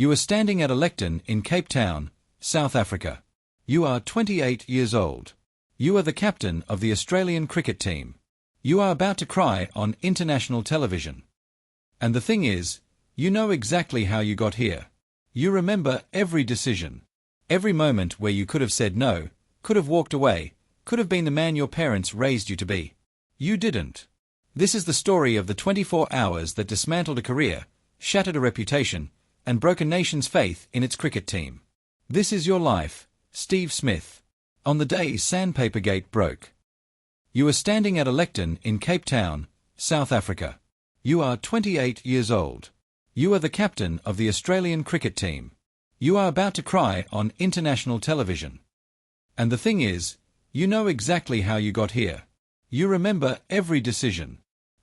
You are standing at a lectern in Cape Town, South Africa. You are 28 years old. You are the captain of the Australian cricket team. You are about to cry on international television. And the thing is, you know exactly how you got here. You remember every decision. Every moment where you could have said no, could have walked away, could have been the man your parents raised you to be. You didn't. This is the story of the 24 hours that dismantled a career, shattered a reputation, and broke a nation's faith in its cricket team. This is your life, Steve Smith. On the day Sandpapergate broke. You are standing at a lectern in Cape Town, South Africa. You are 28 years old. You are the captain of the Australian cricket team. You are about to cry on international television. And the thing is, you know exactly how you got here. You remember every decision.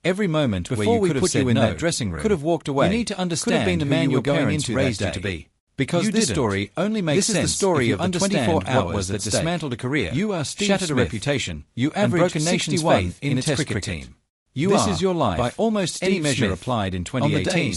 Every moment where you could have said no, that dressing room, could have walked away. You need to understand could have been the man you're going into raised you to be. Because this story only makes sense. This is the story of the 24 hours that dismantled a career, you are Steve shattered Smith, a reputation, you averaged a nation's faith in its cricket team. This is your life, by almost any measure applied in 2018,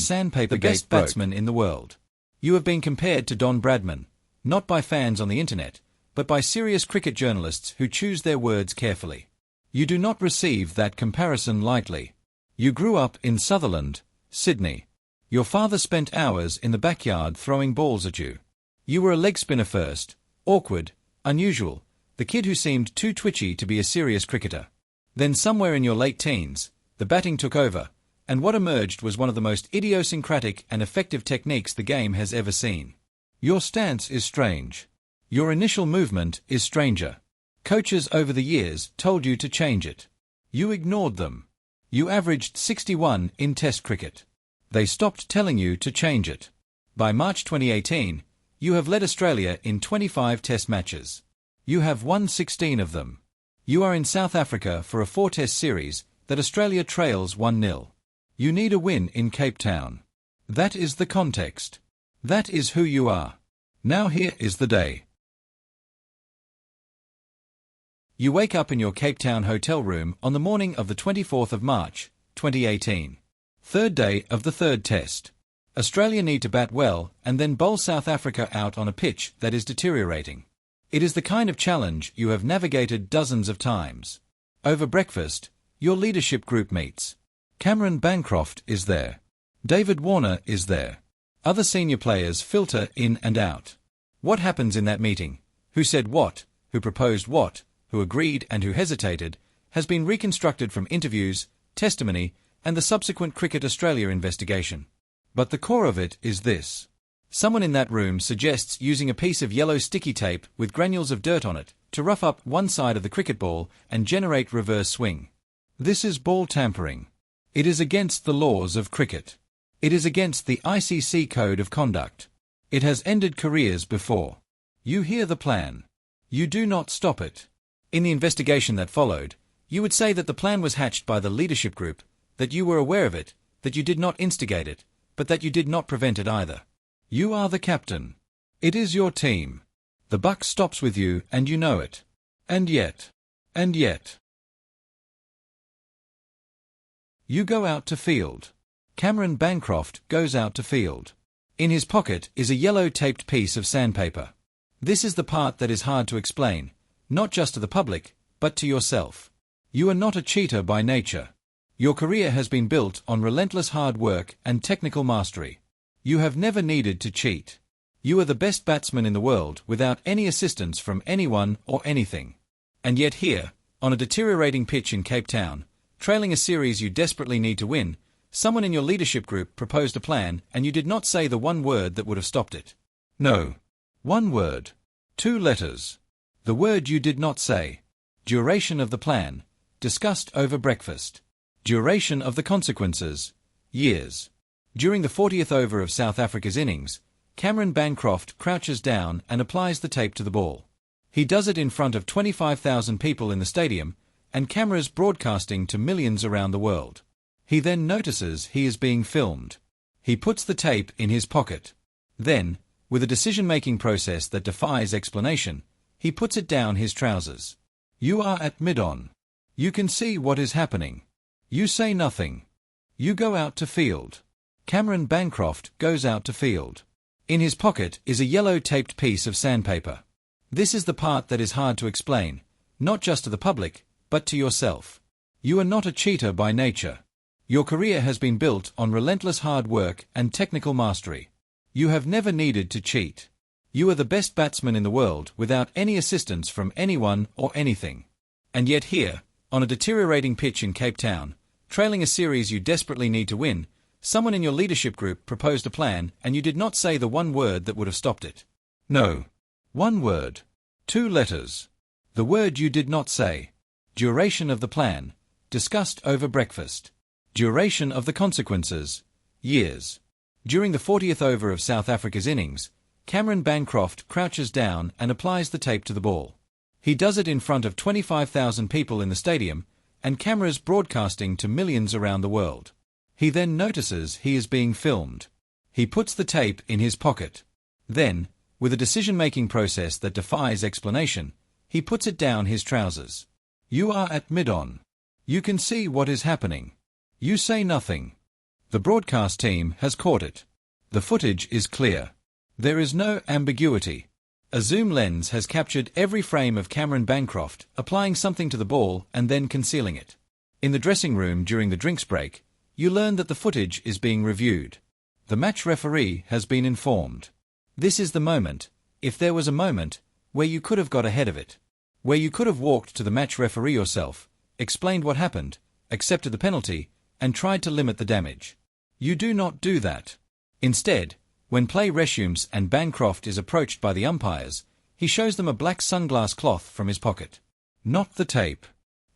the best batsman in the world. You have been compared to Don Bradman, not by fans on the internet, but by serious cricket journalists who choose their words carefully. You do not receive that comparison lightly. You grew up in Sutherland, Sydney. Your father spent hours in the backyard throwing balls at you. You were a leg spinner first, awkward, unusual, the kid who seemed too twitchy to be a serious cricketer. Then somewhere in your late teens, the batting took over, and what emerged was one of the most idiosyncratic and effective techniques the game has ever seen. Your stance is strange. Your initial movement is stranger. Coaches over the years told you to change it. You ignored them. You averaged 61 in Test cricket. They stopped telling you to change it. By March 2018, you have led Australia in 25 Test matches. You have won 16 of them. You are in South Africa for a 4-Test series that Australia trails 1-0. You need a win in Cape Town. That is the context. That is who you are. Now here is the day. You wake up in your Cape Town hotel room on the morning of the 24th of March, 2018. Third day of the third test. Australia need to bat well and then bowl South Africa out on a pitch that is deteriorating. It is the kind of challenge you have navigated dozens of times. Over breakfast, your leadership group meets. Cameron Bancroft is there. David Warner is there. Other senior players filter in and out. What happens in that meeting? Who said what? Who proposed what? Who agreed and who hesitated, has been reconstructed from interviews, testimony, and the subsequent Cricket Australia investigation. But the core of it is this. Someone in that room suggests using a piece of yellow sticky tape with granules of dirt on it to rough up one side of the cricket ball and generate reverse swing. This is ball tampering. It is against the laws of cricket. It is against the ICC Code of Conduct. It has ended careers before. You hear the plan. You do not stop it. In the investigation that followed, you would say that the plan was hatched by the leadership group, that you were aware of it, that you did not instigate it, but that you did not prevent it either. You are the captain. It is your team. The buck stops with you and you know it. And yet. You go out to field. Cameron Bancroft goes out to field. In his pocket is a yellow taped piece of sandpaper. This is the part that is hard to explain, not just to the public, but to yourself. You are not a cheater by nature. Your career has been built on relentless hard work and technical mastery. You have never needed to cheat. You are the best batsman in the world without any assistance from anyone or anything. And yet here, on a deteriorating pitch in Cape Town, trailing a series you desperately need to win, someone in your leadership group proposed a plan and you did not say the one word that would have stopped it. No. One word. 2 letters. The word you did not say. Duration of the plan. Discussed over breakfast. Duration of the consequences. Years. During the 40th over of South Africa's innings, Cameron Bancroft crouches down and applies the tape to the ball. He does it in front of 25,000 people in the stadium and cameras broadcasting to millions around the world. He then notices he is being filmed. He puts the tape in his pocket. Then, with a decision-making process that defies explanation, he puts it down his trousers. You are at mid-on. You can see what is happening. You say nothing. You go out to field. Cameron Bancroft goes out to field. In his pocket is a yellow taped piece of sandpaper. This is the part that is hard to explain, not just to the public, but to yourself. You are not a cheater by nature. Your career has been built on relentless hard work and technical mastery. You have never needed to cheat. You are the best batsman in the world without any assistance from anyone or anything. And yet here, on a deteriorating pitch in Cape Town, trailing a series you desperately need to win, someone in your leadership group proposed a plan and you did not say the one word that would have stopped it. No. One word. 2 letters. The word you did not say. Duration of the plan. Discussed over breakfast. Duration of the consequences. Years. During the 40th over of South Africa's innings, Cameron Bancroft crouches down and applies the tape to the ball. He does it in front of 25,000 people in the stadium and cameras broadcasting to millions around the world. He then notices he is being filmed. He puts the tape in his pocket. Then, with a decision-making process that defies explanation, he puts it down his trousers. You are at mid-on. You can see what is happening. You say nothing. The broadcast team has caught it. The footage is clear. There is no ambiguity. A zoom lens has captured every frame of Cameron Bancroft applying something to the ball and then concealing it. In the dressing room during the drinks break, you learn that the footage is being reviewed. The match referee has been informed. This is the moment, if there was a moment, where you could have got ahead of it. Where you could have walked to the match referee yourself, explained what happened, accepted the penalty, and tried to limit the damage. You do not do that. Instead, when play resumes and Bancroft is approached by the umpires, he shows them a black sunglass cloth from his pocket. Not the tape.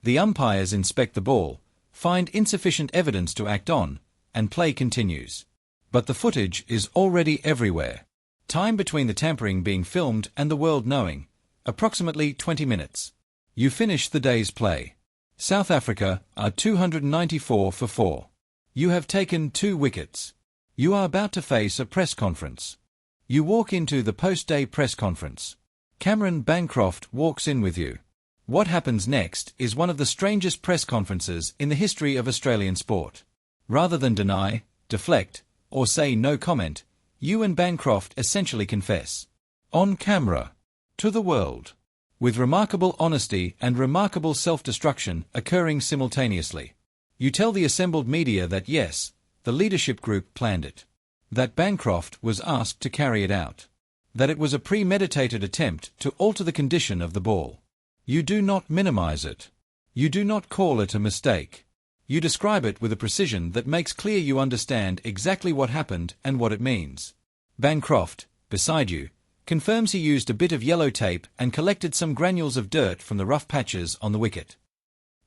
The umpires inspect the ball, find insufficient evidence to act on, and play continues. But the footage is already everywhere. Time between the tampering being filmed and the world knowing, approximately 20 minutes. You finish the day's play. South Africa are 294 for 4. You have taken 2 wickets. You are about to face a press conference. You walk into the post-day press conference. Cameron Bancroft walks in with you. What happens next is one of the strangest press conferences in the history of Australian sport. Rather than deny, deflect, or say no comment, you and Bancroft essentially confess. On camera. To the world. With remarkable honesty and remarkable self-destruction occurring simultaneously. You tell the assembled media that yes, the leadership group planned it. That Bancroft was asked to carry it out. That it was a premeditated attempt to alter the condition of the ball. You do not minimize it. You do not call it a mistake. You describe it with a precision that makes clear you understand exactly what happened and what it means. Bancroft, beside you, confirms he used a bit of yellow tape and collected some granules of dirt from the rough patches on the wicket.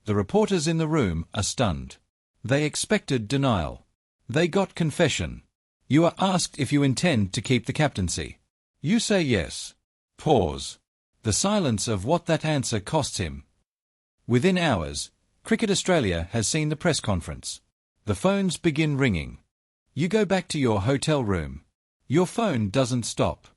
The reporters in the room are stunned. They expected denial. They got confession. You are asked if you intend to keep the captaincy. You say yes. Pause. The silence of what that answer costs him. Within hours, Cricket Australia has seen the press conference. The phones begin ringing. You go back to your hotel room. Your phone doesn't stop.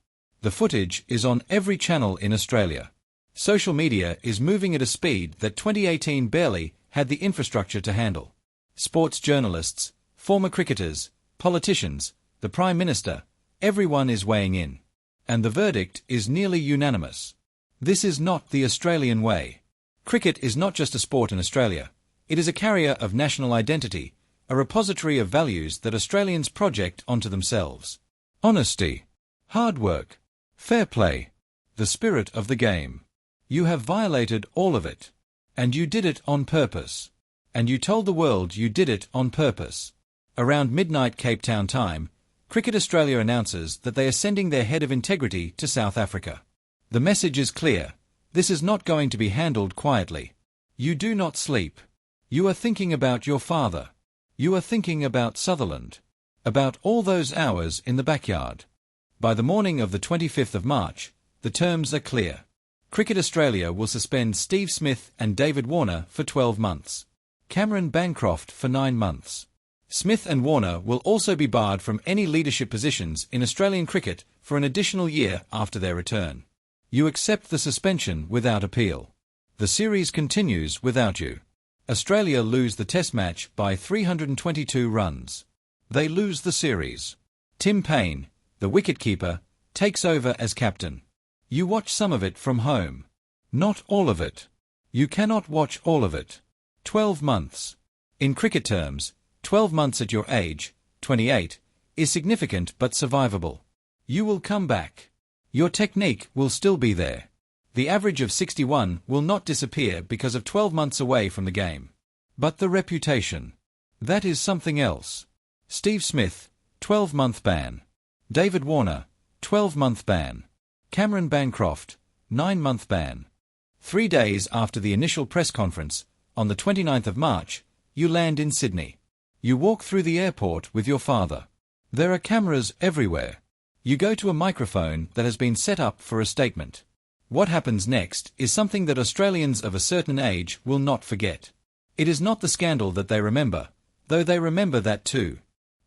The footage is on every channel in Australia. Social media is moving at a speed that 2018 barely had the infrastructure to handle. Sports journalists, former cricketers, politicians, the Prime Minister, everyone is weighing in. And the verdict is nearly unanimous. This is not the Australian way. Cricket is not just a sport in Australia. It is a carrier of national identity, a repository of values that Australians project onto themselves. Honesty, hard work, fair play, the spirit of the game. You have violated all of it. And you did it on purpose. And you told the world you did it on purpose. Around midnight Cape Town time, Cricket Australia announces that they are sending their head of integrity to South Africa. The message is clear. This is not going to be handled quietly. You do not sleep. You are thinking about your father. You are thinking about Sutherland. About all those hours in the backyard. By the morning of the 25th of March, the terms are clear. Cricket Australia will suspend Steve Smith and David Warner for 12 months. Cameron Bancroft for 9 months. Smith and Warner will also be barred from any leadership positions in Australian cricket for an additional year after their return. You accept the suspension without appeal. The series continues without you. Australia lose the Test match by 322 runs. They lose the series. Tim Payne, The wicketkeeper takes over as captain. You watch some of it from home. Not all of it. You cannot watch all of it. 12 months. In cricket terms, 12 months at your age, 28, is significant but survivable. You will come back. Your technique will still be there. The average of 61 will not disappear because of 12 months away from the game. But the reputation. That is something else. Steve Smith, 12-month ban. David Warner, 12-month ban. Cameron Bancroft, 9-month ban. 3 days after the initial press conference, on the 29th of March, you land in Sydney. You walk through the airport with your father. There are cameras everywhere. You go to a microphone that has been set up for a statement. What happens next is something that Australians of a certain age will not forget. It is not the scandal that they remember, though they remember that too.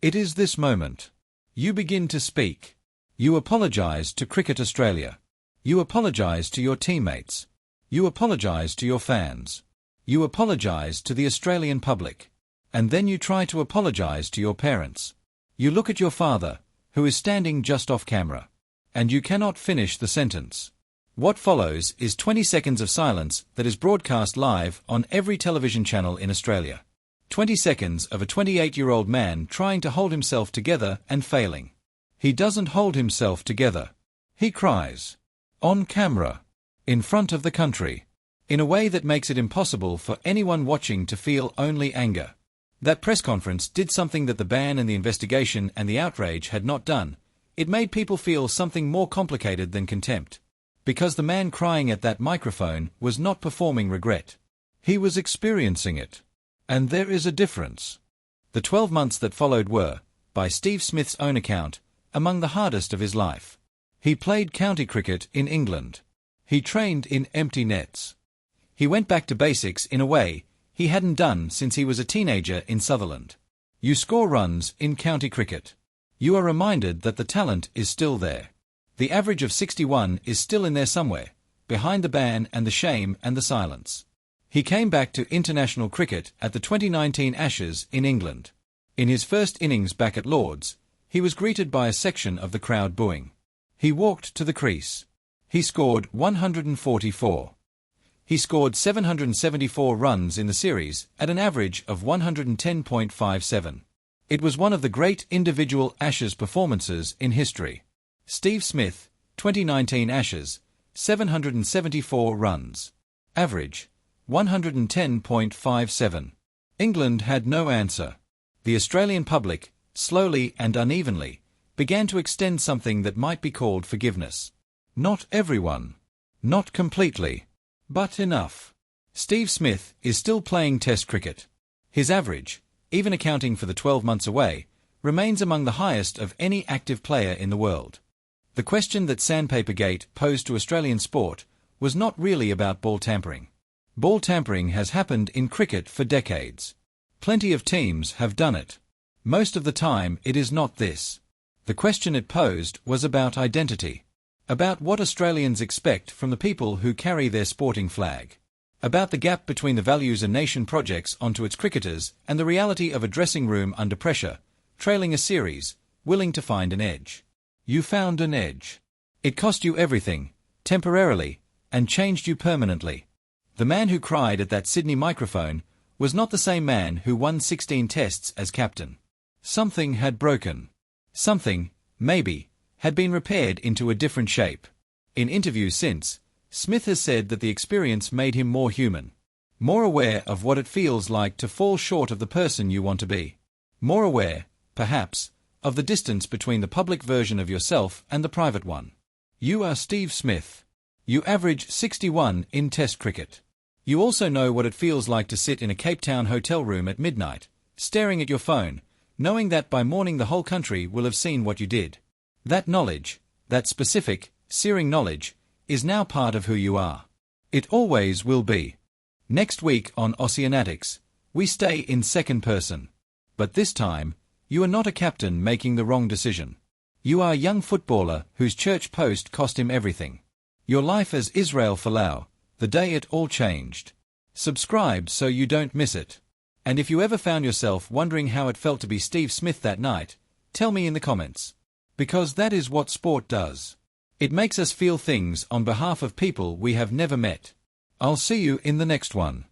It is this moment. You begin to speak. You apologise to Cricket Australia. You apologise to your teammates. You apologise to your fans. You apologise to the Australian public. And then you try to apologise to your parents. You look at your father, who is standing just off camera. And you cannot finish the sentence. What follows is 20 seconds of silence that is broadcast live on every television channel in Australia. 20 seconds of a 28-year-old man trying to hold himself together and failing. He doesn't hold himself together. He cries. On camera. In front of the country. In a way that makes it impossible for anyone watching to feel only anger. That press conference did something that the ban and the investigation and the outrage had not done. It made people feel something more complicated than contempt. Because the man crying at that microphone was not performing regret. He was experiencing it. And there is a difference. The 12 months that followed were, by Steve Smith's own account, among the hardest of his life. He played county cricket in England. He trained in empty nets. He went back to basics in a way he hadn't done since he was a teenager in Sutherland. You score runs in county cricket. You are reminded that the talent is still there. The average of 61 is still in there somewhere, behind the ban and the shame and the silence. He came back to international cricket at the 2019 Ashes in England. In his first innings back at Lord's, he was greeted by a section of the crowd booing. He walked to the crease. He scored 144. He scored 774 runs in the series at an average of 110.57. It was one of the great individual Ashes performances in history. Steve Smith, 2019 Ashes, 774 runs. Average, 110.57. England had no answer. The Australian public, slowly and unevenly, began to extend something that might be called forgiveness. Not everyone. Not completely. But enough. Steve Smith is still playing Test cricket. His average, even accounting for the 12 months away, remains among the highest of any active player in the world. The question that Sandpapergate posed to Australian sport was not really about ball tampering. Ball tampering has happened in cricket for decades. Plenty of teams have done it. Most of the time it is not this. The question it posed was about identity. About what Australians expect from the people who carry their sporting flag. About the gap between the values a nation projects onto its cricketers and the reality of a dressing room under pressure, trailing a series, willing to find an edge. You found an edge. It cost you everything, temporarily, and changed you permanently. The man who cried at that Sydney microphone was not the same man who won 16 tests as captain. Something had broken. Something, maybe, had been repaired into a different shape. In interviews since, Smith has said that the experience made him more human. More aware of what it feels like to fall short of the person you want to be. More aware, perhaps, of the distance between the public version of yourself and the private one. You are Steve Smith. You average 61 in Test cricket. You also know what it feels like to sit in a Cape Town hotel room at midnight, staring at your phone, knowing that by morning the whole country will have seen what you did. That knowledge, that specific, searing knowledge, is now part of who you are. It always will be. Next week on Aussienatics, we stay in second person. But this time, you are not a captain making the wrong decision. You are a young footballer whose church post cost him everything. Your life as Israel Folau, the day it all changed. Subscribe so you don't miss it. And if you ever found yourself wondering how it felt to be Steve Smith that night, tell me in the comments. Because that is what sport does. It makes us feel things on behalf of people we have never met. I'll see you in the next one.